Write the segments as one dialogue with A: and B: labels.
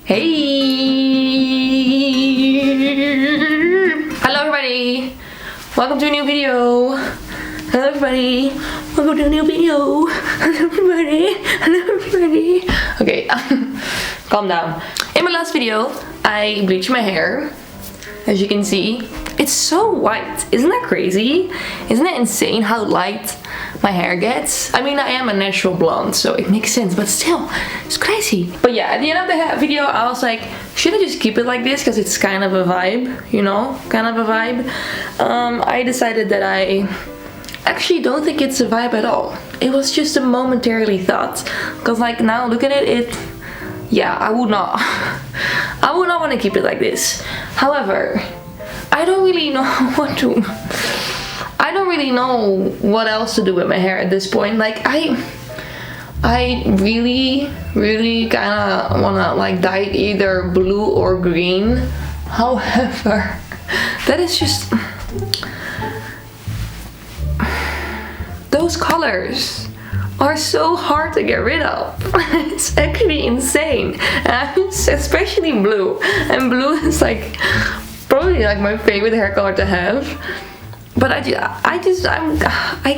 A: Hey! Hello everybody! Welcome to a new video! Hello everybody! Welcome to a new video! Hello everybody! Hello everybody! Okay, calm down. In my last video, I bleached my hair. As you can see, it's so white. Isn't that crazy? Isn't it insane how light my hair gets? I mean, I am a natural blonde, so it makes sense, but still, it's crazy. But yeah, at the end of the video, I was like, should I just keep it like this? Because it's kind of a vibe, you know? Kind of a vibe. I decided that I actually don't think it's a vibe at all. It was just a momentarily thought. Because like now, look at it, yeah, I would not want to keep it like this. However, I don't really know I don't really know what else to do with my hair at this point. Like I really kind of want to like dye it either blue or green. However, that is just, those colors are so hard to get rid of. It's actually insane. And especially blue. And blue is like probably like my favorite hair color to have. But I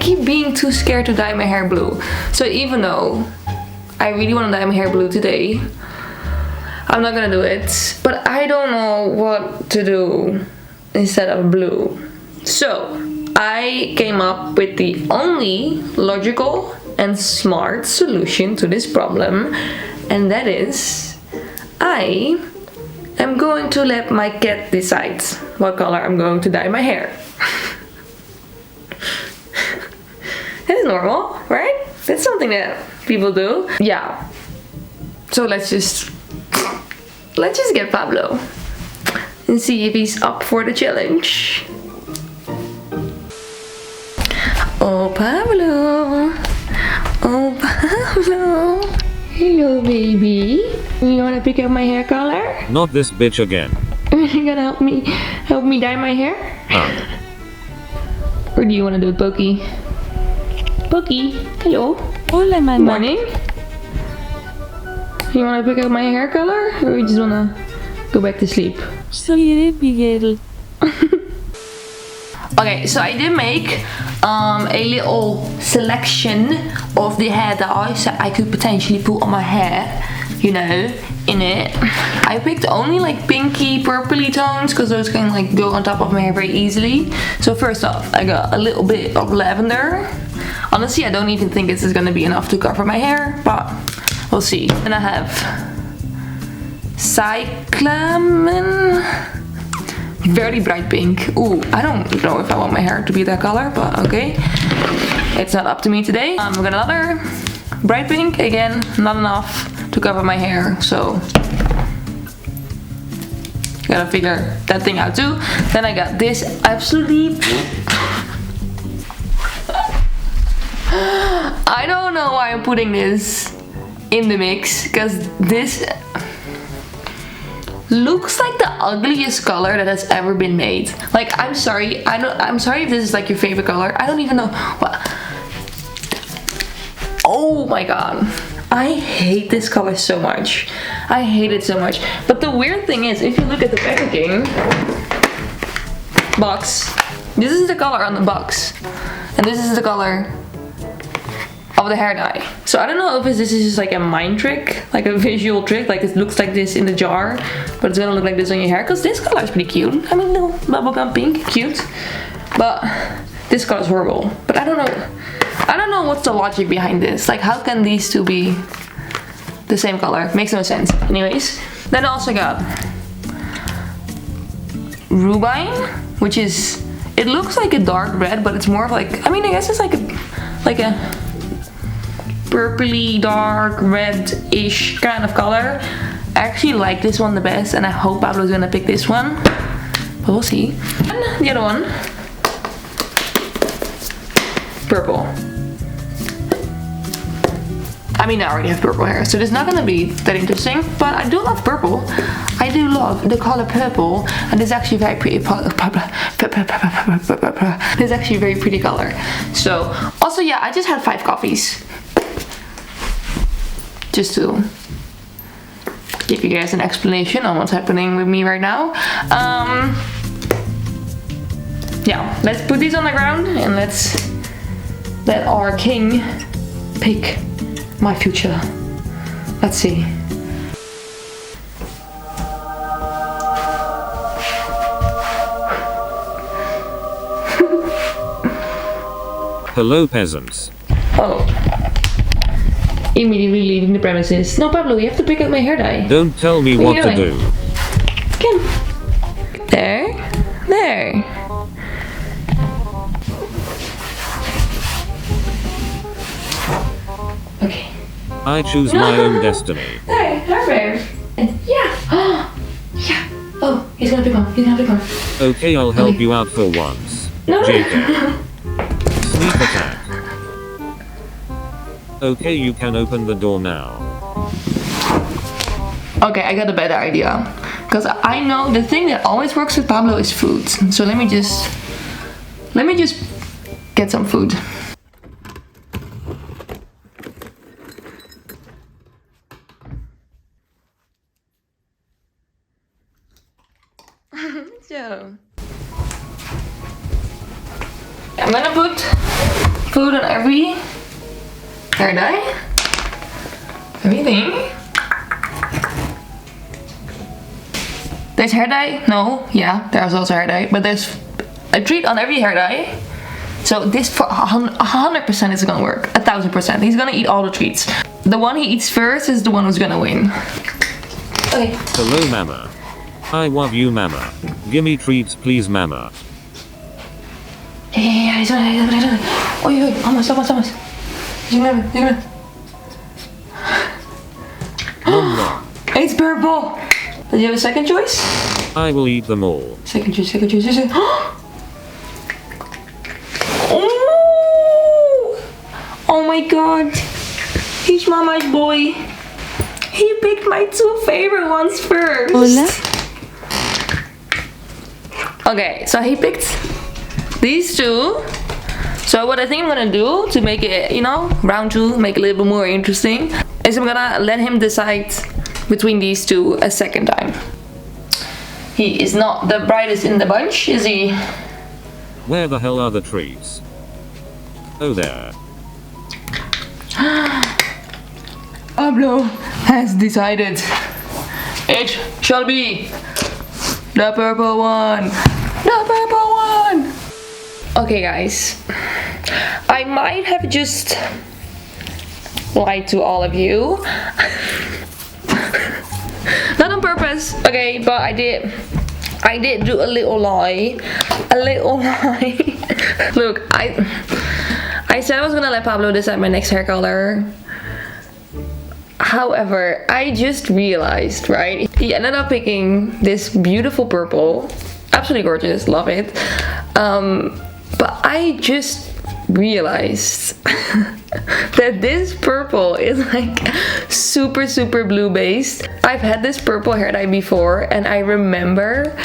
A: keep being too scared to dye my hair blue. So even though I really want to dye my hair blue today, I'm not gonna do it. But I don't know what to do instead of blue. So I came up with the only logical and smart solution to this problem, and that is I am going to let my cat decide what color I'm going to dye my hair. That is normal, right? That's something that people do. Yeah. So let's just get Pablo and see if he's up for the challenge. Oh Pablo. Oh Pablo. Hello baby. You wanna pick up my hair color?
B: Not this bitch again.
A: You gonna help me dye my hair? Or do you wanna do it, Pokey? Pokey, hello.
C: Hola, mamá.
A: Morning. You wanna pick up my hair color, or you just wanna go back to sleep?
C: Sorry, Miguel.
A: Okay, so I did make a little selection of the hair dyes that I could potentially put on my hair, you know, in it. I picked only like pinky, purpley tones because those can like go on top of my hair very easily. So first off, I got a little bit of lavender. Honestly, I don't even think this is gonna be enough to cover my hair, but we'll see. And I have cyclamen. Very bright pink. Ooh, I don't know if I want my hair to be that color, but okay. It's not up to me today. We got another bright pink. Again, not enough to cover my hair, so gotta figure that thing out too. Then I got this absolutely I don't know why I'm putting this in the mix, because this looks like the ugliest color that has ever been made. Like, I'm sorry, I'm sorry if this is like your favorite color. I don't even know what. Oh my god, I hate this color so much. I hate it so much. But the weird thing is, if you look at the packaging box, this is the color on the box, and this is the color of the hair dye. So I don't know if this is just like a mind trick, like a visual trick, like it looks like this in the jar, but it's gonna look like this on your hair, because this color is pretty cute. I mean, little bubblegum pink, cute. But this color is horrible. But I don't know what's the logic behind this. Like, how can these two be the same color? Makes no sense. Anyways, then I also got rubine, which is, it looks like a dark red, but it's more of like, I mean, I guess it's like a purpley, dark, red-ish kind of color. I actually like this one the best, and I hope Pablo's gonna pick this one, but we'll see. And the other one, purple. I mean, I already have purple hair, so this is not gonna be that interesting, but I do love purple. I do love the color purple, and it's actually very pretty. It's actually a very pretty color. So, also, yeah, I just had 5 coffees. Just to give you guys an explanation on what's happening with me right now. Yeah, let's put these on the ground and let's let our king pick my future. Let's see.
B: Hello, peasants.
A: Oh. Immediately leaving the premises. No, Pablo, you have to pick up my hair dye.
B: Don't tell me what to do.
A: Come. There. There. Okay.
B: I choose my own destiny.
A: There, hair. Yeah. Yeah. Oh, he's gonna pick one. He's gonna pick one.
B: Okay, I'll help you out for once.
A: No.
B: Jacob. Sneak attack. Okay, you can open the door now.
A: Okay, I got a better idea. Because I know the thing that always works with Pablo is food. So let me just get some food. So I'm gonna put food on every hair dye. Everything. There's hair dye? No, yeah, there's also hair dye, but there's a treat on every hair dye. So this for 100% is gonna work, 1000%. He's gonna eat all the treats. The one he eats first is the one who's gonna win. Okay.
B: Hello, Mama. I love you, Mama. Gimme treats, please, Mama.
A: Yeah, he's gonna. Oh, yeah, almost. He's gonna. It's purple. Does he have a second choice?
B: I will eat them all.
A: Second choice. Oh my god. He's Mama's boy. He picked my two favorite ones first.
C: Hola.
A: Okay, so he picked these two. So what I think I'm gonna do to make it, you know, round two, make it a little bit more interesting, is I'm gonna let him decide between these two a second time. He is not the brightest in the bunch, is he?
B: Where the hell are the trees? Oh, there.
A: Pablo has decided. It shall be the purple one. The purple one. Okay, guys. I might have just lied to all of you. Not on purpose, okay, but I did do a little lie. Look, I said I was gonna let Pablo decide my next hair color. However, I just realized, right? He ended up picking this beautiful purple. Absolutely gorgeous, love it. But I just realized that this purple is like super blue based. I've had this purple hair dye before and I remember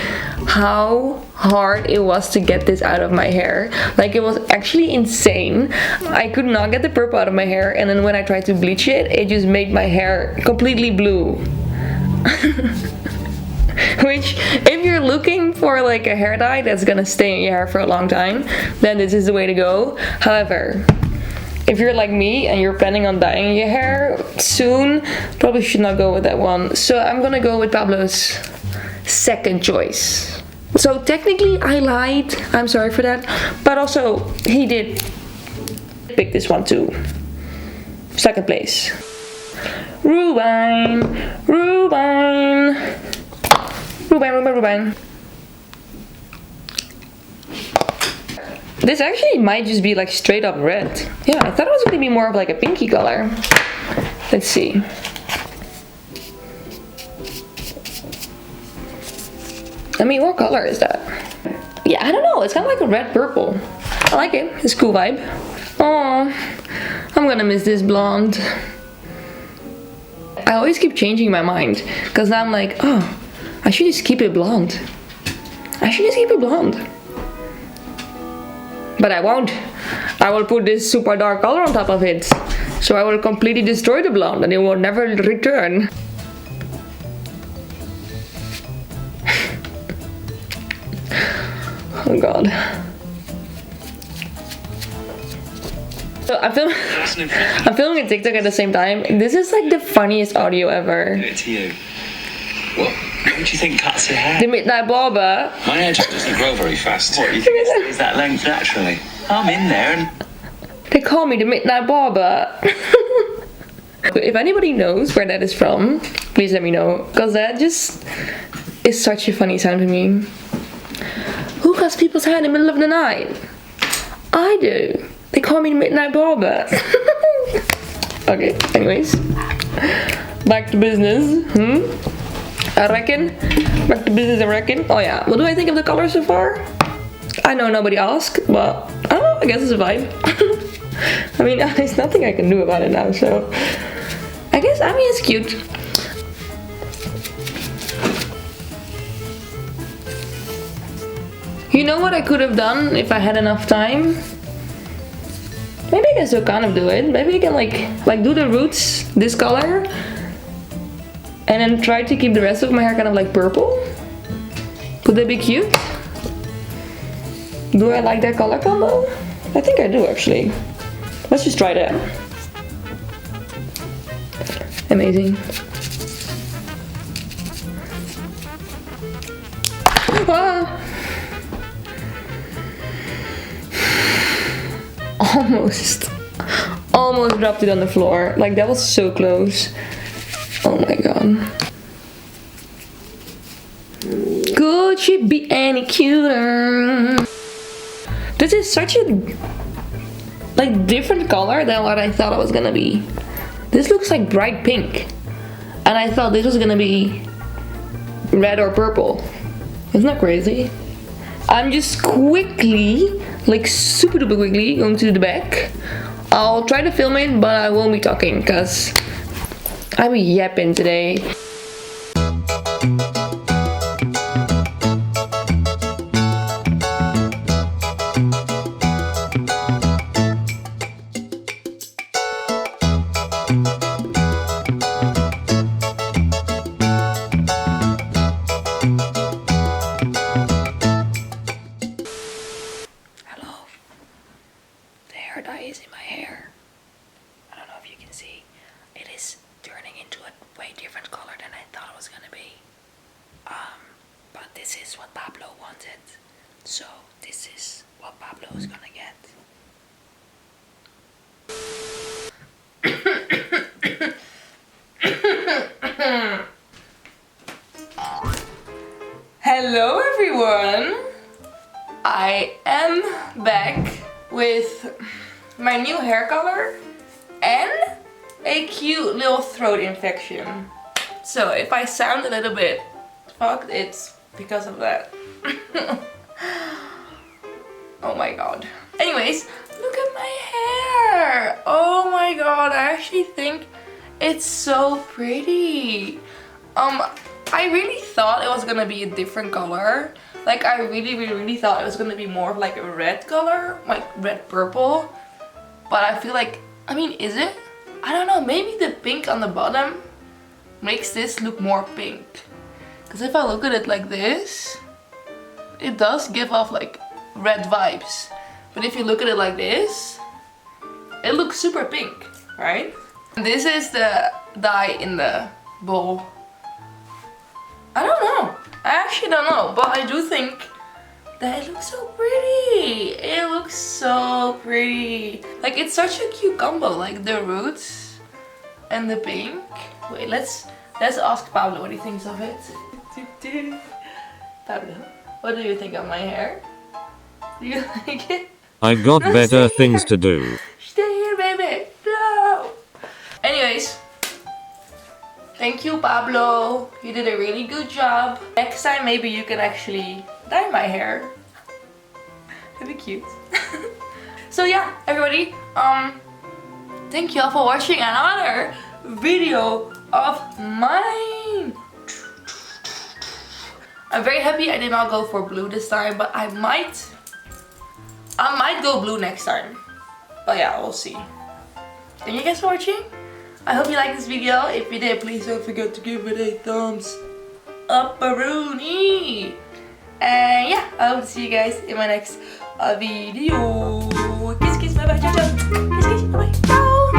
A: how hard it was to get this out of my hair. Like, it was actually insane. I could not get the purple out of my hair, and then when I tried to bleach it, it just made my hair completely blue. Which, if you're looking for like a hair dye that's gonna stay in your hair for a long time, then this is the way to go. However, if you're like me and you're planning on dyeing your hair soon, probably should not go with that one. So I'm gonna go with Pablo's second choice. So technically I lied, I'm sorry for that, but also he did pick this one too. Second place. Rubine. This actually might just be like straight up red. Yeah, I thought it was gonna be more of like a pinky color. Let's see. I mean, what color is that? Yeah, I don't know. It's kind of like a red purple. I like it. It's a cool vibe. Oh, I'm gonna miss this blonde. I always keep changing my mind because now I'm like, oh, I should just keep it blonde. But I won't. I will put this super dark color on top of it. So I will completely destroy the blonde and it will never return. Oh god. So I'm filming a TikTok at the same time. This is like the funniest audio ever.
D: Do it to you. What do you think cuts your hair?
A: The midnight barber.
D: My hair just doesn't grow very fast. What, you think it stays that length naturally? I'm in there and...
A: They call me the midnight barber. If anybody knows where that is from, please let me know. Because that just is such a funny sound to me. Who cuts people's hair in the middle of the night? I do. They call me the midnight barber. Okay, anyways. Back to business. I reckon. Back to business, I reckon. Oh yeah, what do I think of the color so far? I know nobody asked, but I don't know, I guess it's a vibe. I mean, there's nothing I can do about it now, so... I guess, I mean, it's cute. You know what I could have done if I had enough time? Maybe I can still kind of do it. Maybe I can like do the roots this color. And then try to keep the rest of my hair kind of like purple. Would that be cute? Do I like that color combo? I think I do actually. Let's just try that. Amazing. Ah. Almost dropped it on the floor. Like that was so close. Oh my god. Could she be any cuter? This is such a like different color than what I thought it was gonna be. This looks like bright pink. And I thought this was gonna be red or purple. Isn't that crazy? I'm just quickly, like super duper quickly, going to the back. I'll try to film it, but I won't be talking because I'm yapping today. Dye is in my hair. I don't know if you can see. It is turning into a way different color than I thought it was gonna be. But this is what Pablo wanted. So this is what Pablo is gonna get. Hello everyone! I am back with my new hair color and a cute little throat infection. So if I sound a little bit fucked, it's because of that. Oh my god. Anyways, look at my hair. Oh my god, I actually think it's so pretty. I really thought it was gonna be a different color. Like I really thought it was gonna be more of like a red color, like red purple. But I feel like, I mean, is it? I don't know, maybe the pink on the bottom makes this look more pink. Because if I look at it like this, it does give off like red vibes. But if you look at it like this, it looks super pink, right? This is the dye in the bowl. I don't know. I actually don't know, but I do think that it looks so pretty. It looks so pretty. Like it's such a cute combo, like the roots and the pink. Wait, let's ask Pablo what he thinks of it. Pablo, what do you think of my hair? Do you like it?
B: I got
A: No,
B: better
A: stay
B: things
A: here.
B: to do.
A: Stay here, baby. No. Anyways. Thank you, Pablo. You did a really good job. Next time, maybe you can actually dye my hair. That'd be cute. So yeah, everybody. Thank you all for watching another video of mine. I'm very happy I did not go for blue this time, but I might go blue next time. But yeah, we'll see. Thank you guys for watching. I hope you liked this video. If you did, please don't forget to give it a thumbs up-a-rooney. And yeah, I hope to see you guys in my next video. Kiss, kiss, bye bye, ciao, ciao. Kiss, kiss, bye bye, ciao.